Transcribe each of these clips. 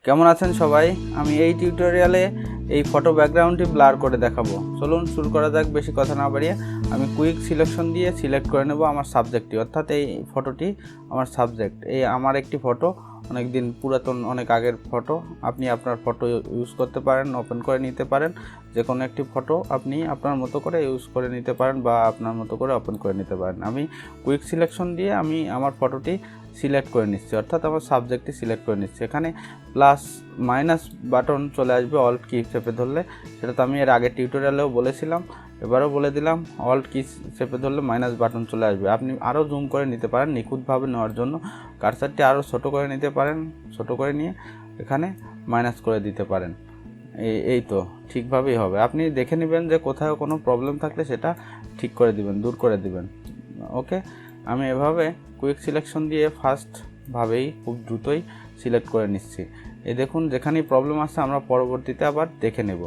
কেমন আছেন সবাই? আমি এই টিউটোরিয়ালে এই ফটো ব্যাকগ্রাউন্ডটি ব্লার করে দেখাবো। চলুন শুরু করা যাক। বেশি কথা না বাড়িয়ে আমি কুইক সিলেকশন দিয়ে সিলেক্ট করে নেব আমার সাবজেক্টটি, অর্থাৎ এই ফটোটি আমার সাবজেক্ট। এই আমার একটি ফটো, অনেক দিন পুরাতন, অনেক আগের ফটো। আপনি আপনার ফটো ইউজ করতে পারেন, ওপেন করে নিতে পারেন। যে কোনো একটি ফটো আপনি আপনার মতো করে ইউজ করে নিতে পারেন বা আপনার মতো করে ওপেন করে নিতে পারেন। আমি কুইক সিলেকশন দিয়ে আমি আমার ফটোটি সিলেক্ট করে নিচ্ছি, অর্থাৎ আমার সাবজেক্টটি সিলেক্ট করে নিচ্ছি। এখানে প্লাস মাইনাস বাটন চলে আসবে অল্ট কি চেপে ধরলে। সেটা তো আমি এর আগের টিউটোরিয়ালেও বলেছিলাম, এবারও বলে দিলাম। অল্ট কি চেপে ধরলে মাইনাস বাটন চলে আসবে। আপনি আরও জুম করে নিতে পারেন নিখুঁতভাবে নেওয়ার জন্য। কার্সারটি আরও ছোটো করে নিতে পারেন, ছোটো করে নিয়ে এখানে মাইনাস করে দিতে পারেন। এই তো ঠিকভাবেই হবে। আপনি দেখে নেবেন যে কোথাও কোনো প্রবলেম থাকলে সেটা ঠিক করে দিবেন, দূর করে দিবেন। ওকে, আমি এভাবে কুইক সিলেকশন দিয়ে ফার্স্টভাবেই খুব দ্রুতই সিলেক্ট করে নিচ্ছি। এই দেখুন, যেখানেই প্রবলেম আছে আমরা পরবর্তীতে আবার দেখে নেব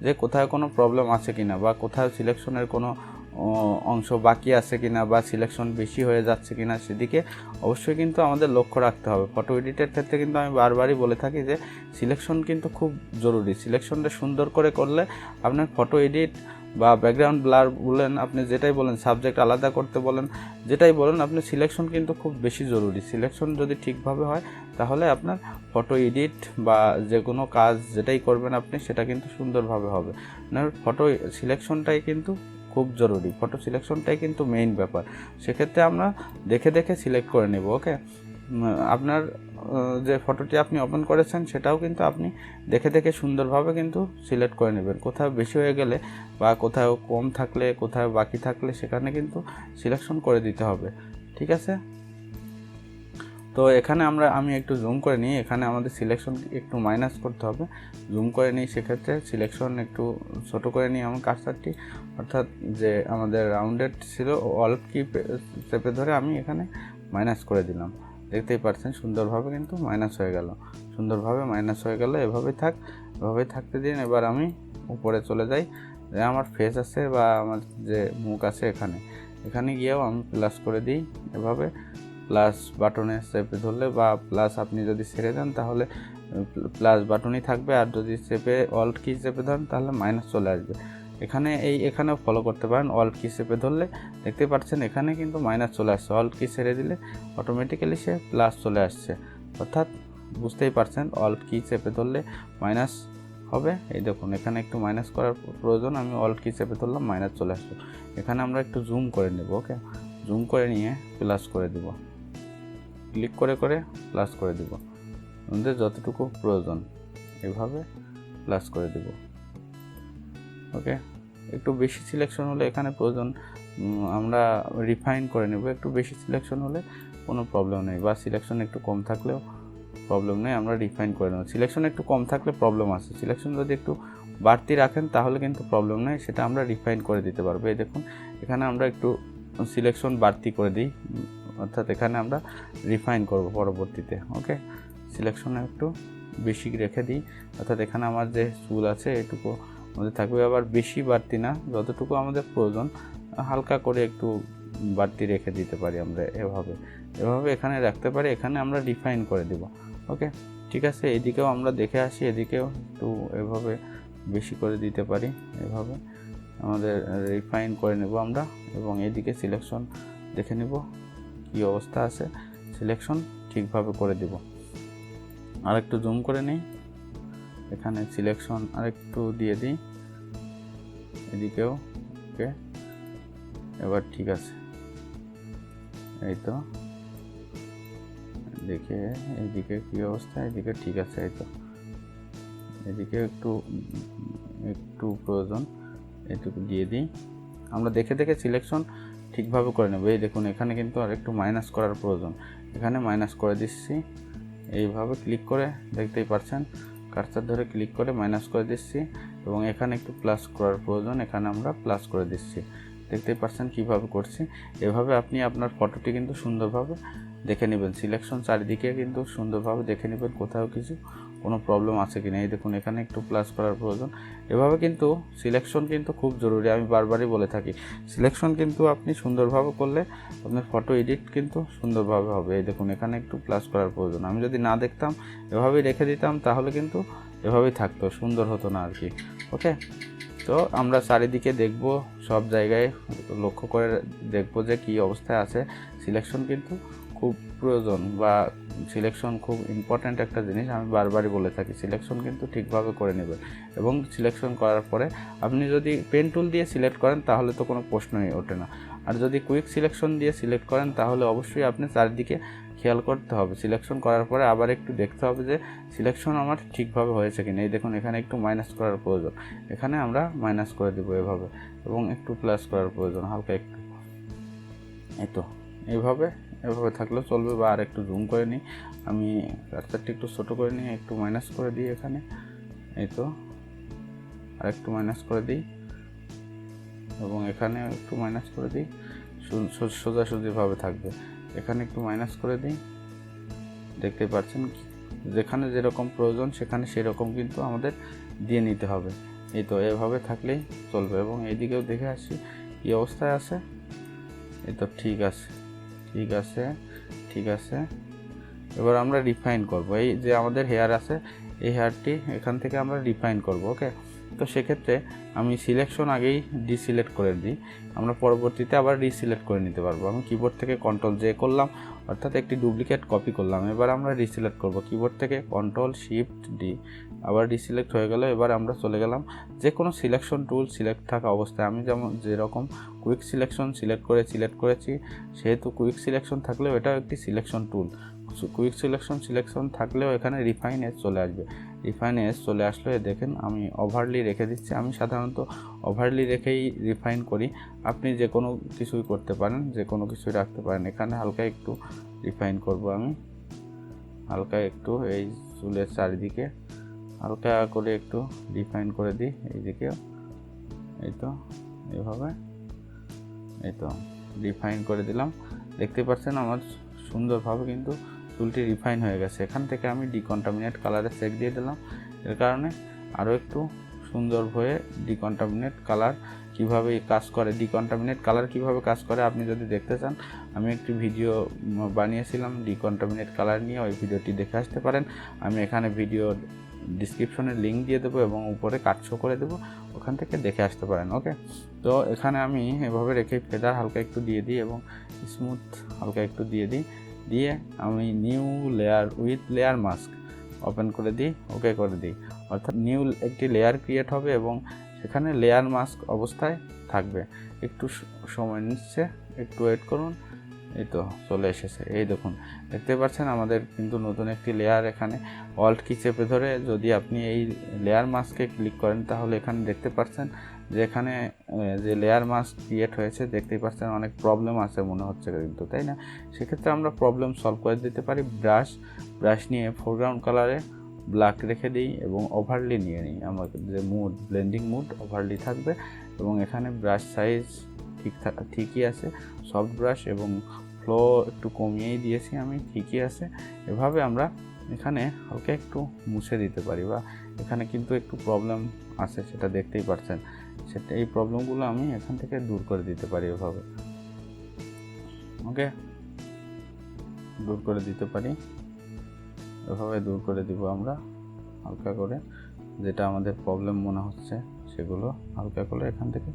যে কোথায় কোনো প্রবলেম আছে কিনা, বা কোথাও সিলেকশনের কোনো অংশ বাকি আছে কিনা, বা সিলেকশন বেশি হয়ে যাচ্ছে কিনা, সেদিকে অবশ্যই কিন্তু আমাদের লক্ষ্য রাখতে হবে। ফটো এডিটের ক্ষেত্রে কিন্তু আমি বারবারই বলে থাকি যে সিলেকশন কিন্তু খুব জরুরি। সিলেকশনটা সুন্দর করে করলে আপনার ফটো এডিট বা ব্যাকগ্রাউন্ড ব্লার বলেন, আপনি যেটাই বলেন, সাবজেক্ট আলাদা করতে বলেন, যেটাই বলেন, আপনি সিলেকশন কিন্তু খুব বেশি জরুরি। সিলেকশন যদি ঠিকভাবে হয় তাহলে আপনার ফটো এডিট বা যে কোনো কাজ যেটাই করবেন আপনি, সেটা কিন্তু সুন্দরভাবে হবে। আপনার ফটো সিলেকশনটাই কিন্তু খুব জরুরি। ফটো সিলেকশনটাই কিন্তু মেইন ব্যাপার। সেক্ষেত্রে আমরা দেখে দেখে সিলেক্ট করে নেব। ওকে, আপনার যে ফটোটি আপনি ওপেন করেছেন সেটাও কিন্তু আপনি দেখে দেখে সুন্দরভাবে কিন্তু সিলেক্ট করে নেবেন। কোথাও বেশি হয়ে গেলে বা কোথাও কম থাকলে, কোথাও বাকি থাকলে সেখানে কিন্তু সিলেকশন করে দিতে হবে। ঠিক আছে, তো এখানে আমি একটু জুম করে নিই। এখানে আমাদের সিলেকশন একটু মাইনাস করতে হবে, জুম করে নিই। সেক্ষেত্রে সিলেকশন একটু ছোটো করে নিই আমার কার্সারটি, অর্থাৎ যে আমাদের রাউন্ডেড ছিল অল্ট কি চেপে ধরে আমি এখানে মাইনাস করে দিলাম। দেখতেই পাচ্ছেন সুন্দরভাবে কিন্তু মাইনাস হয়ে গেল, সুন্দরভাবে মাইনাস হয়ে গেল। এভাবেই এভাবেই থাকতে দিন। এবার আমি উপরে চলে যাই, যে আমার ফেস আছে বা আমার যে মুখ আছে এখানে গিয়েও আমি প্লাস করে দিই। এভাবে প্লাস বাটনে চেপে ধরলে, বা প্লাস আপনি যদি ছেড়ে দেন তাহলে প্লাস বাটনই থাকবে, আর যদি চেপে অল্ট কি চেপে ধরেন তাহলে মাইনাস চলে আসবে। এখানেও ফলো করতে পারেন। অল্ট কি চেপে ধরলে দেখতে পাচ্ছেন এখানে কিন্তু মাইনাস চলে আসছে, অল্ট কি ছেড়ে দিলে অটোমেটিক্যালি সে প্লাস চলে আসছে। অর্থাৎ বুঝতেই পারছেন অল্ট কি চেপে ধরলে মাইনাস হবে। এই দেখুন, এখানে একটু মাইনাস করার প্রয়োজন, আমি অল্ট কি চেপে ধরলাম, মাইনাস চলে আসছে। এখানে আমরা একটু জুম করে নেব। ওকে, জুম করে নিয়ে প্লাস করে দেব, ক্লিক করে করে প্লাস করে দেব, আমাদের যতটুকু প্রয়োজন এভাবে প্লাস করে দেব। ওকে, একটু বেশি সিলেকশন হলে এখানে প্রয়োজন আমরা রিফাইন করে নেব। একটু বেশি সিলেকশন হলে কোনো প্রবলেম নেই, বা সিলেকশন একটু কম থাকলেও প্রবলেম নেই, আমরা রিফাইন করে নেব। সিলেকশন একটু কম থাকলে প্রবলেম আছে, সিলেকশন যদি একটু বাড়তি রাখেন তাহলে কিন্তু প্রবলেম নেই, সেটা আমরা রিফাইন করে দিতে পারবো। এই দেখুন, এখানে আমরা একটু সিলেকশন বাড়তি করে দিই, অর্থাৎ এখানে আমরা রিফাইন করব পরবর্তীতে। ওকে, সিলেকশন একটু বেশি রেখে দিই, অর্থাৎ এখানে আমার যে চুল আছে এটুকু আমাদের থাকবে, আবার বেশি বাড়তি না, যতটুকু আমাদের প্রয়োজন হালকা করে একটু বাড়তি রেখে দিতে পারি আমরা। এভাবে এখানে রাখতে পারি। এখানে আমরা রিফাইন করে দেব। ওকে, ঠিক আছে, এদিকেও আমরা দেখে আসি, এদিকেও একটু এভাবে বেশি করে দিতে পারি। এভাবে আমাদের রিফাইন করে নেব আমরা, এবং এদিকে সিলেকশন দেখে নেব কী অবস্থা আছে, সিলেকশন ঠিকভাবে করে দেব। আর একটু জুম করে নিই, এখানে সিলেকশন আরেকটু দিয়ে দিই এদিকেও। ওকে, এবার ঠিক আছে। এই তো দেখে এইদিকে কী অবস্থা, এদিকে ঠিক আছে। এই তো এদিকে একটু প্রয়োজন, এইটুকু দিয়ে দিই। আমরা দেখে দেখে সিলেকশন ঠিকভাবে করে নেব। এই দেখুন, এখানে কিন্তু আর একটু মাইনাস করার প্রয়োজন, এখানে মাইনাস করে দিচ্ছি। এইভাবে ক্লিক করে দেখতেই পাচ্ছেন, কার্সার ধরে ক্লিক করে মাইনাস করে দিচ্ছি, এবং এখানে একটু প্লাস করার প্রয়োজন, এখানে আমরা প্লাস করে দিচ্ছি। দেখতেই পাচ্ছেন কীভাবে করছি। এভাবে আপনি আপনার ফটোটি কিন্তু সুন্দরভাবে দেখে নেবেন। সিলেকশন চারিদিকে কিন্তু সুন্দরভাবে দেখে নেবেন, কোথাও কিছু কোনো প্রবলেম আছে কি না। এই দেখুন এখানে একটু প্লাস করার প্রয়োজন। এভাবে কিন্তু সিলেকশন কিন্তু খুব জরুরি, আমি বারবারই বলে থাকি। সিলেকশন কিন্তু আপনি সুন্দরভাবে করলে আপনার ফটো এডিট কিন্তু সুন্দরভাবে হবে। এই দেখুন এখানে একটু প্লাস করার প্রয়োজন। আমি যদি না দেখতাম, এভাবেই রেখে দিতাম, তাহলে কিন্তু এভাবেই থাকতো, সুন্দর হতো না আর কি। ওকে, তো আমরা চারিদিকে দেখব, সব জায়গায় লক্ষ্য করে দেখব যে কী অবস্থায় আছে। সিলেকশন কিন্তু খুব প্রয়োজন, বা সিলেকশন খুব ইম্পর্ট্যান্ট একটা জিনিস, আমি বারবারই বলে থাকি। সিলেকশন কিন্তু ঠিকভাবে করে নেবে, এবং সিলেকশন করার পরে আপনি যদি পেন টুল দিয়ে সিলেক্ট করেন তাহলে তো কোনো প্রশ্নই ওঠে না। আর যদি কুইক সিলেকশন দিয়ে সিলেক্ট করেন তাহলে অবশ্যই আপনি চারিদিকে খেয়াল করতে হবে। সিলেকশন করার পরে আবার একটু দেখতে হবে যে সিলেকশন আমার ঠিকভাবে হয়েছে কিনা। এই দেখুন এখানে একটু মাইনাস করার প্রয়োজন, এখানে আমরা মাইনাস করে দেবো এভাবে, এবং একটু প্লাস করার প্রয়োজন হালকা একটু। এই তো এইভাবে থাকলেও চলবে। বা আর একটু জুম করে নিই, আমি কার্সারটি একটু ছোটো করে নিই, একটু মাইনাস করে দিই এখানে। এই তো আর একটু মাইনাস করে দিই, এবং এখানে একটু মাইনাস করে দিই, সোজাসুজিভাবে থাকবে। এখানে একটু মাইনাস করে দিই, দেখতে পাচ্ছেন যেখানে যেরকম প্রয়োজন সেখানে সেরকম কিন্তু আমাদের দিয়ে নিতে হবে। এই তো এভাবে থাকলেই চলবে। এবং এইদিকেও দেখে আসি কী অবস্থায় আছে। এই তো ঠিক আছে, ঠিক আছে, ঠিক আছে। এবার আমরা রিফাইন করব। এই যে আমাদের হেয়ার আছে, এই হেয়ারটি এখান থেকে আমরা রিফাইন করব। ওকে, তো সেক্ষেত্রে আমি সিলেকশন আগেই ডিসিলেক্ট করে দিই, আমরা পরবর্তীতে আবার রিসিলেক্ট করে নিতে পারবো। আমি কিবোর্ড থেকে কন্ট্রোল জে করলাম, অর্থাৎ একটি ডুপ্লিকেট কপি করলাম। এবার আমরা রিসিলেক্ট করব, কিবোর্ড থেকে কন্ট্রোল শিফট ডি, আবার রিসিলেক্ট হয়ে গেল। এবার আমরা চলে গেলাম যে কোনো সিলেকশন টুল সিলেক্ট থাকা অবস্থায়। আমি যেরকম কুইক সিলেকশন সিলেক্ট করেছি, সেহেতু কুইক সিলেকশন থাকলেও এটাও একটি সিলেকশন টুল। কুইক সিলেকশন থাকলেও এখানে রিফাইন এজ চলে আসবে। রিফাইন এজ চলে আসলে দেখেন আমি ওভারলি রেখে দিচ্ছি। আমি সাধারণত ওভারলি রেখেই রিফাইন করি, আপনি যে কোনো কিছুই করতে পারেন, যে কোনো কিছুই রাখতে পারেন। এখানে হালকা একটু রিফাইন করব, আমি হালকা একটু এই চুলের চারিদিকে হালকা করে একটু রিফাইন করে দিই, এইদিকেও। এই তো এইভাবে, এই তো রিফাইন করে দিলাম। দেখতে পাচ্ছেন আমার সুন্দরভাবে কিন্তু চুলটি রিফাইন হয়ে গেছে। এখান থেকে আমি ডিকন্টামিনেট কালারে চেক দিয়ে দিলাম, এর কারণে আরও একটু সুন্দর হয়ে ডিকন্টামিনেট কালার কীভাবে কাজ করে, ডিকন্টামিনেট কালার কীভাবে কাজ করে আপনি যদি দেখতে চান, আমি একটি ভিডিও বানিয়েছিলাম ডিকন্টামিনেট কালার নিয়ে, ওই ভিডিওটি দেখে আসতে পারেন। আমি এখানে ভিডিও ডিসক্রিপশনে লিঙ্ক দিয়ে দেবো এবং উপরে কাট শো করে দেবো, ওখান থেকে দেখে আসতে পারেন। ওকে, তো এখানে আমি এভাবে রেখে ফেদার হালকা একটু দিয়ে দিই এবং স্মুথ হালকা একটু দিয়ে আমি new layer with layer mask open করে দিই, ওকে করে দিই। অর্থাৎ নিউ একটি লেয়ার ক্রিয়েট হবে এবং সেখানে লেয়ার মাস্ক অবস্থায় থাকবে। একটু সময় নিচ্ছে, একটু ওয়েট করুন। এই তো চলে এসেছে। এই দেখুন দেখতে পাচ্ছেন আমাদের কিন্তু নতুন একটি লেয়ার। এখানে অল্ট কি চেপে ধরে যদি আপনি এই লেয়ার মাস্কে ক্লিক করেন তাহলে এখানে দেখতে পাচ্ছেন যে এখানে যে লেয়ার মাস্ক ক্রিয়েট হয়েছে, দেখতেই পাচ্ছেন অনেক প্রবলেম আছে মনে হচ্ছে কিন্তু, তাই না? সেক্ষেত্রে আমরা প্রবলেম সলভ করে দিতে পারি। ব্রাশ নিয়ে ফোরগ্রাউন্ড কালারে ব্ল্যাক রেখে দিই এবং ওভারলি নিয়ে নিই। আমাদের যে মুড, ব্লেন্ডিং মুড ওভারলি থাকবে এবং এখানে ব্রাশ সাইজ ঠিকই আছে, সফট ব্রাশ এবং ফ্লো একটু কমিয়েই দিয়েছি আমি, ঠিকই আছে। এভাবে আমরা এখানে হালকা একটু মুছে দিতে পারি, বা এখানে কিন্তু একটু প্রবলেম আছে সেটা দেখতেই পাচ্ছেন। এই প্রবলেমগুলো আমি এখান থেকে দূর করে দিতে পারি এভাবে। ওকে, দূর করে দিতে পারি, এভাবে দূর করে দিব আমরা হালকা করে। যেটা আমাদের প্রবলেম মনে হচ্ছে সেগুলো হালকা করে এখান থেকে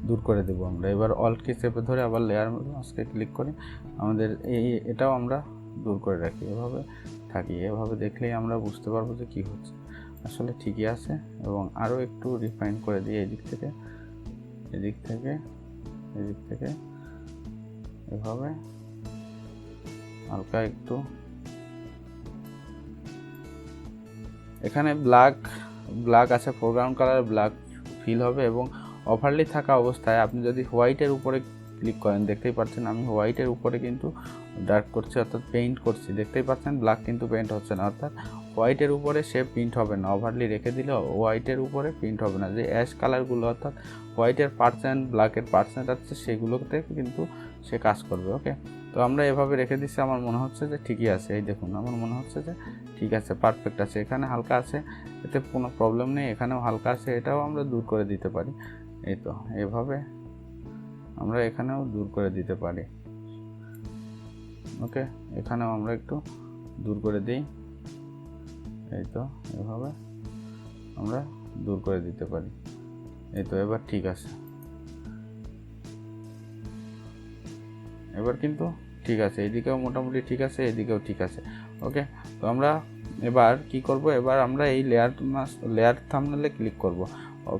দূর করে দেবো আমরা। এবার অল্ট কি চেপে ধরে আবার লেয়ার মাস্কে ক্লিক করি, আমাদের এটাও আমরা দূর করে রাখি, এভাবে থাকি। এভাবে দেখলেই আমরা বুঝতে পারবো যে কী হচ্ছে, আসলে ঠিকই আছে। এবং আরও একটু রিফাইন করে দিই এদিক থেকে এভাবে হালকা একটু। এখানে ব্ল্যাক আছে, ফোরগ্রাউন্ড কালার ব্ল্যাক ফিল হবে এবং ওভারলি থাকা অবস্থায় আপনি যদি হোয়াইটের উপরে ক্লিক করেন, দেখতেই পাচ্ছেন আমি হোয়াইটের উপরে কিন্তু ডার্ক করছি, অর্থাৎ পেইন্ট করছি। দেখতেই পাচ্ছেন ব্ল্যাক কিন্তু পেইন্ট হচ্ছে না, অর্থাৎ হোয়াইটের উপরে সে প্রিন্ট হবে না। ওভারলি রেখে দিলে হোয়াইটের উপরে প্রিন্ট হবে না। যে অ্যাশ কালারগুলো অর্থাৎ হোয়াইটের পার্সেন্ট, ব্ল্যাকের পার্সেন্ট আছে, সেগুলোতে কিন্তু সে কাজ করবে। ওকে, তো আমরা এভাবে রেখে দিচ্ছি, আমার মনে হচ্ছে যে ঠিকই আছে। এই দেখুন, আমার মনে হচ্ছে যে ঠিক আছে, পারফেক্ট আছে। এখানে হালকা আছে, এতে কোনো প্রবলেম নেই, এখানেও হালকা আছে, এটাও আমরা দূর করে দিতে পারি। এই তো এভাবে আমরা এখানেও দূর করে দিতে পারি। ওকে, এখানেও আমরা একটু দূর করে দিই। এই তো এভাবে আমরা দূর করে দিতে পারি। এই তো এবার ঠিক আছে, এবার কিন্তু ঠিক আছে, এইদিকেও মোটামুটি ঠিক আছে, এইদিকেও ঠিক আছে। ওকে, তো আমরা এবার কি করব, এবার আমরা এই লেয়ার থাম্বনেলে ক্লিক করব।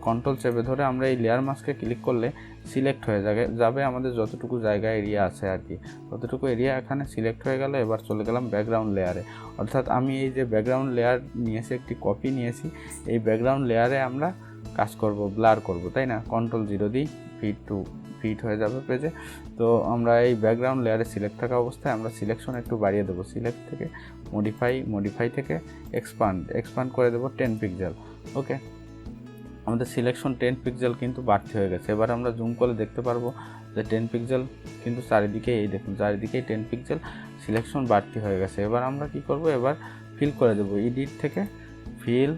কন্ট্রোল চেপে ধরে আমরা এই লেয়ার মাস্কে ক্লিক করলে সিলেক্ট হয়ে যাবে আমাদের যতটুকু জায়গা এরিয়া আছে আর কি, ততটুকু এরিয়া এখানে সিলেক্ট হয়ে গেল। এবার চলে গেলাম ব্যাকগ্রাউন্ড লেয়ারে, অর্থাৎ আমি এই যে ব্যাকগ্রাউন্ড লেয়ার নিয়েছি, একটি কপি নিয়েছি, এই ব্যাকগ্রাউন্ড লেয়ারে আমরা কাজ করব, ব্লার করব, তাই না? কন্ট্রোল 0 দিই, ফিট হয়ে যাবে পেজে। তো আমরা এই ব্যাকগ্রাউন্ড লেয়ারে সিলেক্ট থাকা অবস্থায় আমরা সিলেকশন একটু বাড়িয়ে দেবো। সিলেক্ট থেকে মডিফাই থেকে এক্সপান্ড করে দেবো 10 পিক্সেল। ওকে, আমাদের সিলেকশন 10 পিক্সেল কিন্তু বাড়তি হয়ে গেছে। এবার আমরা জুম করে দেখতে পারবো যে 10 পিক্সেল কিন্তু চারিদিকে, এই দেখুন চারিদিকেই 10 পিক্সেল সিলেকশন বাড়তি হয়ে গেছে। এবার আমরা কি করব, এবার ফিল করে দেবো, এডিট থেকে ফিল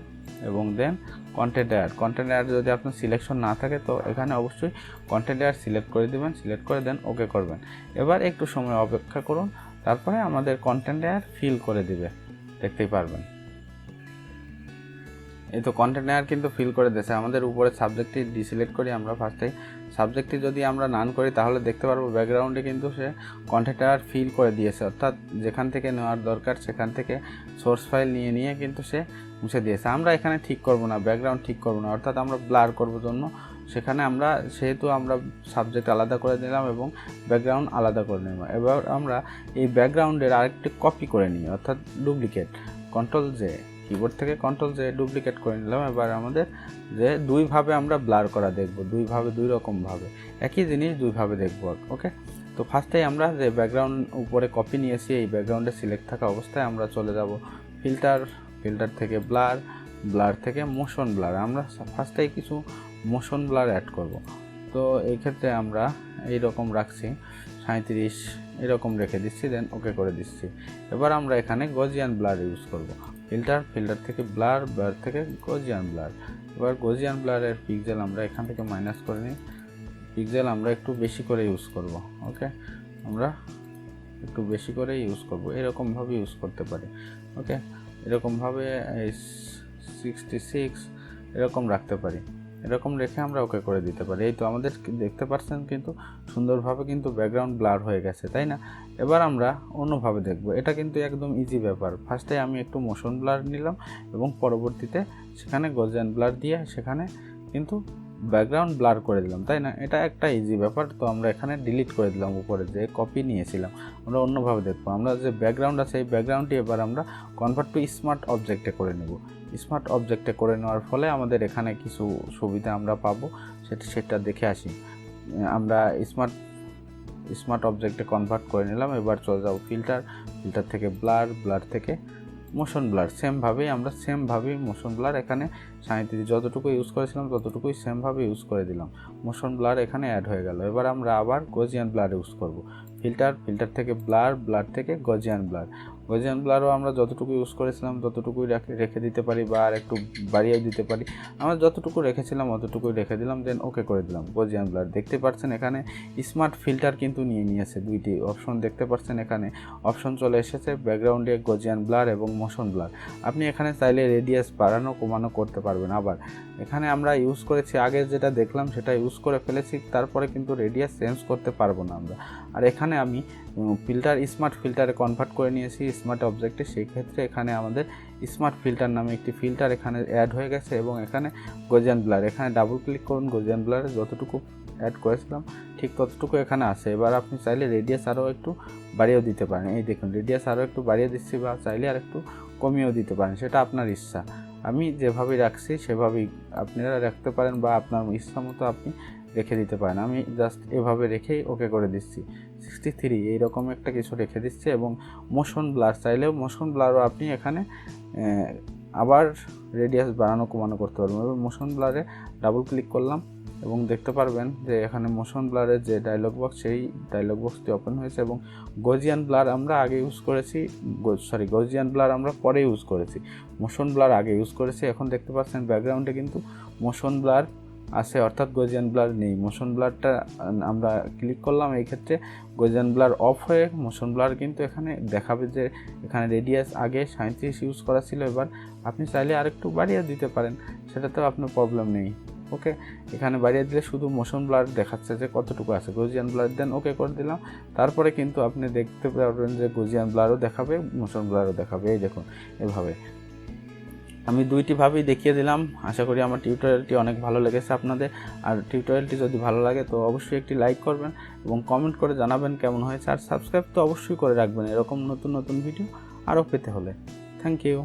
এবং দেন কন্টেন্ট এয়ার যদি আপনার সিলেকশন না থাকে তো এখানে অবশ্যই কন্টেন্ট এয়ার সিলেক্ট করে দেবেন, সিলেক্ট করে দেন ওকে করবেন। এবার একটু সময় অপেক্ষা করুন, তারপরে আমাদের কন্টেন্ট এয়ার ফিল করে দিবে, দেখতেই পারবেন। এই তো কন্টেন্ট এয়ার কিন্তু ফিল করে দিয়েছে। আমাদের উপরে সাবজেক্টটি ডিসিলেক্ট করি আমরা ফার্স্টেই, সাবজেক্টটি যদি আমরা নান করি তাহলে দেখতে পারবো ব্যাকগ্রাউন্ডে কিন্তু সে কন্টেন্ট এয়ার ফিল করে দিয়েছে, অর্থাৎ যেখান থেকে নেওয়ার দরকার সেখান থেকে সোর্স ফাইল নিয়ে কিন্তু সে মুছে দিয়েছে। আমরা এখানে ঠিক করব না, ব্যাকগ্রাউন্ড ঠিক করব না, অর্থাৎ আমরা ব্লার করব জন্য সেখানে আমরা সেহেতু আমরা সাবজেক্ট আলাদা করে নিলাম এবং ব্যাকগ্রাউন্ড আলাদা করে নিলাম। এবার আমরা এই ব্যাকগ্রাউন্ডের আরেকটি কপি করে নিই, অর্থাৎ ডুপ্লিকেট, কন্ট্রোল জে, কিবোর্ড থেকে কন্ট্রোল জে ডুপ্লিকেট করে নিলাম। এবার আমাদের যে দুইভাবে আমরা ব্লার করা দেখব, দুই রকমভাবে একই জিনিস দুইভাবে দেখব। ওকে, তো ফার্স্টেই আমরা যে ব্যাকগ্রাউন্ড উপরে কপি নিয়েছি এই ব্যাকগ্রাউন্ডে সিলেক্ট থাকা অবস্থায় আমরা চলে যাব ফিল্টার থেকে ব্লার থেকে মোশন ব্লার। আমরা ফার্স্টেই কিছু মোশন ব্লার অ্যাড করব। তো এই ক্ষেত্রে আমরা এই রকম রাখছি 37, এরকম রেখে দিচ্ছি, দেন ওকে করে দিচ্ছি। এবার আমরা এখানে গজিয়ান ব্লার ইউজ করব। ফিল্টার থেকে ব্লার থেকে গজিয়ান ব্লার। এবার গজিয়ান ব্লারের পিক্সেল আমরা এখান থেকে মাইনাস করে নিই, পিক্সেল আমরা একটু বেশি করে ইউজ করব। ওকে, আমরা একটু বেশি করে ইউজ করব, এরকমভাবে ইউজ করতে পারি। ওকে, এরকমভাবে 66 এরকম রাখতে পারি, এরকম রেখে আমরা ওকে করে দিতে পারি। এই তো আমাদের দেখতে পাচ্ছেন কিন্তু সুন্দরভাবে কিন্তু ব্যাকগ্রাউন্ড ব্লার হয়ে গেছে, তাই না? এবার আমরা অন্যভাবে দেখব, এটা কিন্তু একদম ইজি ব্যাপার। ফার্স্টে আমি একটু মোশন ব্লার নিলাম এবং পরবর্তীতে সেখানে গজিয়ান ব্লার দিয়ে সেখানে কিন্তু ব্যাকগ্রাউন্ড ব্লার করে দিলাম, তাই না? এটা একটা ইজি ব্যাপার। তো আমরা এখানে ডিলিট করে দিলাম, উপরে যে কপি নিয়েছিলাম আমরা অন্যভাবে দেখবো। আমরা যে ব্যাকগ্রাউন্ড আছে এই ব্যাকগ্রাউন্ডটি এবার আমরা কনভার্ট টু স্মার্ট অবজেক্টে করে নেব। স্মার্ট অবজেক্টে করে নেওয়ার ফলে আমাদের এখানে কিছু সুবিধা আমরা পাবো, সেটা দেখে আসি। আমরা স্মার্ট অবজেক্টে কনভার্ট করে নিলাম। এবার চলে যাবো ফিল্টার থেকে ব্লার থেকে মোশন ব্লার। সেমভাবেই মোশন ব্লার এখানে 37 যতটুকু ইউজ করেছিলাম ততটুকুই সেমভাবে ইউজ করে দিলাম। মোশন ব্লার এখানে অ্যাড হয়ে গেল। এবার আমরা আবার গজিয়ান ব্লার ইউজ করব। ফিল্টার থেকে ব্লার থেকে গজিয়ান ব্লারও আমরা যতটুকু ইউজ করেছিলাম ততটুকুই রেখে দিতে পারি বা আর একটু বাড়িয়ে দিতে পারি। আমরা যতটুকু রেখেছিলাম অতটুকুই রেখে দিলাম, দেন ওকে করে দিলাম। গজিয়ান ব্লার দেখতে পাচ্ছেন এখানে স্মার্ট ফিল্টার কিন্তু নিয়েছে, দুইটি অপশন দেখতে পাচ্ছেন। এখানে অপশন চলে এসেছে ব্যাকগ্রাউন্ডে গজিয়ান ব্লার এবং মোশন ব্লার। আপনি এখানে চাইলে রেডিয়াস বাড়ানো কমানো করতে পারবেন। আবার এখানে আমরা ইউজ করেছি, আগে যেটা দেখলাম সেটা ইউজ করে ফেলেছি, তারপরে কিন্তু রেডিয়াস চেঞ্জ করতে পারবো না আমরা। আর এখানে আমি স্মার্ট ফিল্টারে কনভার্ট করে নিয়েছি স্মার্ট অবজেক্টে, সেই ক্ষেত্রে এখানে আমাদের স্মার্ট ফিল্টার নামে একটি ফিল্টার এখানে অ্যাড হয়ে গেছে এবং এখানে গজিয়ান ব্লার, এখানে ডাবল ক্লিক করুন, গজিয়ান ব্লারে যতটুকু অ্যাড করেছিলাম ঠিক ততটুকু এখানে আছে। এবার আপনি চাইলে রেডিয়াস আরও একটু বাড়িয়েও দিতে পারেন। এই দেখুন রেডিয়াস আরও একটু বাড়িয়ে দিচ্ছি, বা চাইলে আর একটু কমিয়েও দিতে পারেন, সেটা আপনার ইচ্ছা। আমি যেভাবে রাখছি সেভাবেই আপনারা রাখতে পারেন বা আপনার ইচ্ছা মতো আপনি রেখে দিতে পারেন। আমি জাস্ট এভাবে রেখেই ওকে করে দিচ্ছি। 63 এইরকম একটা কিছু রেখে দিচ্ছি। এবং মোশন ব্লার চাইলেও মোশন ব্লারও আপনি এখানে আবার রেডিয়াস বাড়ানো কমানো করতে পারবেন। এবার মোশন ব্লারে ডাবল ক্লিক করলাম এবং দেখতে পারবেন যে এখানে মোশন ব্লারের যে ডায়লগ বক্স, সেই ডায়লগ বক্সটি ওপেন হয়েছে এবং গজিয়ান ব্লার আমরা আগে ইউজ করেছি, গজিয়ান ব্লার আমরা পরে ইউজ করেছি, মোশন ব্লার আগে ইউজ করেছি। এখন দেখতে পাচ্ছেন ব্যাকগ্রাউন্ডে কিন্তু মোশন ব্লার আছে, অর্থাৎ গজিয়ান ব্লার নেই। মোশন ব্লারটা আমরা ক্লিক করলাম, এই ক্ষেত্রে গজিয়ান ব্লার অফ হয়ে মোশন ব্লার কিন্তু এখানে দেখাবে যে এখানে রেডিয়াস আগে 37 ইউজ করা ছিল, এবার আপনি চাইলে আরেকটু বাড়িয়ে দিতে পারেন, সেটাতেও আপনার প্রবলেম নেই। ওকে, এখানে বাড়িয়ে দিলে শুধু মোশন ব্লার দেখাচ্ছে যে কতটুকু আছে। গজিয়ান ব্লার দেন ওকে করে দিলাম, তারপরে কিন্তু আপনি দেখতে পারবেন যে গজিয়ান ব্লারও দেখাবে, মোশন ব্লারও দেখাবে। এই দেখুন, এভাবে আমি দুইটিভাবেই দেখিয়ে দিলাম। আশা করি আমার টিউটোরিয়ালটি অনেক ভালো লেগেছে আপনাদের। আর টিউটোরিয়ালটি যদি ভালো লাগে তো অবশ্যই একটি লাইক করবেন এবং কমেন্ট করে জানাবেন কেমন হয়েছে। আর সাবস্ক্রাইব তো অবশ্যই করে রাখবেন এরকম নতুন নতুন ভিডিও আরও পেতে হলে। Thank you.